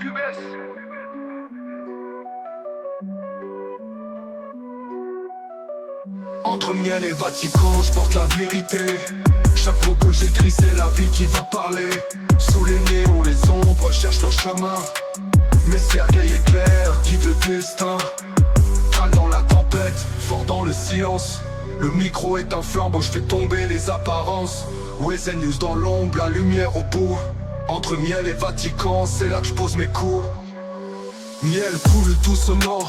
QBS. Entre miel et Vatican, je porte la vérité. Chaque mot que j'écris, c'est la vie qui va parler. Sous les néons, les ombres cherchent leur chemin. Mais Sergueï est clair, guide le destin. Calme dans la tempête, fort dans le silence. Le micro est un flambeau, je fais tomber les apparences. Wezen News dans l'ombre, la lumière au bout. Entre miel et Vatican, c'est là que je pose mes coups. Miel coule doucement,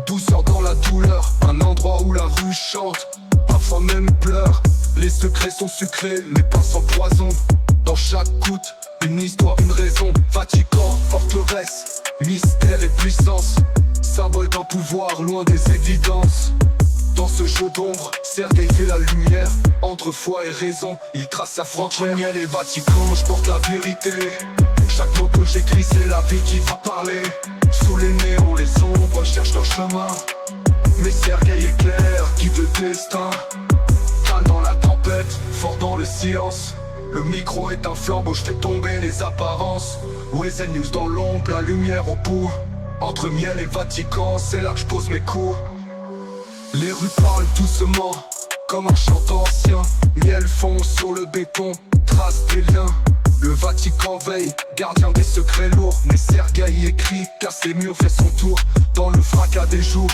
douceur dans la douleur. Un endroit où la rue chante, parfois même pleure. Les secrets sont sucrés, mais pas sans poison. Dans chaque goutte, une histoire, une raison. Vatican, forteresse, mystère et puissance. Symbole d'un pouvoir loin des évidences. Dans ce jeu d'ombre, Sergueï fait la lumière. Entre foi et raison, il trace sa frontière. Miel et Vatican, je porte la vérité. Chaque mot que j'écris, c'est la vie qui va parler. Sous les néons, les ombres cherchent leur chemin. Mais Sergueï est clair, guide le destin. Calme dans la tempête, fort dans le silence. Le micro est un flambeau, je fais tomber les apparences. Wezen News dans l'ombre, la lumière au bout. Entre miel et Vatican, c'est là que je pose mes coups. Les rues parlent doucement, comme un chant ancien. Miel fond sur le béton, trace des liens. Le Vatican veille, gardien des secrets lourds. Mais Sergueï écrit, casse les murs, fait son tour. Dans le fracas des jours,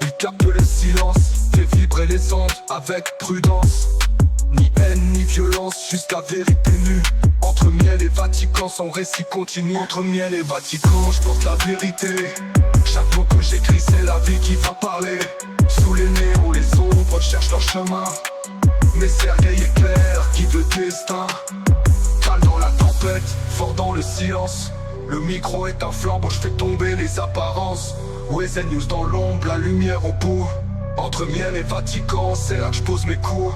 il capte le silence, fait vibrer les ondes avec prudence. Ni haine, ni violence, juste la vérité nue. Entre miel et Vatican, son récit continue. Entre miel et Vatican, je porte la vérité. Chaque mot que j'écris, c'est la vie qui va parler. Sous les néons, les ombres cherchent leur chemin. Mais Sergueï est clair, guide le destin. Calme dans la tempête, fort dans le silence. Le micro est un flambeau, je fais tomber les apparences. Wezen News dans l'ombre, la lumière au bout. Entre miel et Vatican, c'est là que je pose mes coups.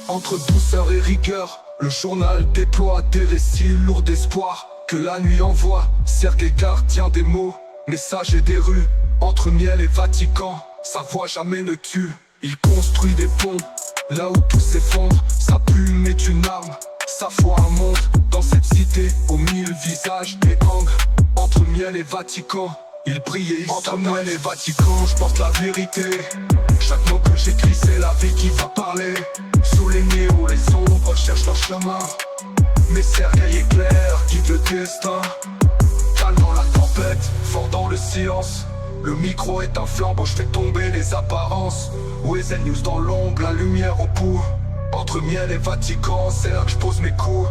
Entre douceur et rigueur, le journal déploie des récits lourds d'espoir. Que la nuit envoie, Sergueï gardien des mots, messages et des rues. Entre miel et Vatican, sa voix jamais ne tue. Il construit des ponts, là où tout s'effondre. Sa plume est une arme, sa foi un monde. Dans cette cité, aux mille visages et angles. Entre miel et Vatican, il brille et il entre miel et Vatican, je porte la vérité. Chaque mot que j'écris, c'est la vie qui va parler. Sous les néons, les ombres cherchent leur chemin. Mais Sergueï est clair, guide le destin. Calme dans la tempête, fort dans le silence. Le micro est un flambeau, je fais tomber les apparences. Wezen News dans l'ombre, la lumière au bout. Entre miel et Vatican, c'est là que je pose mes coups.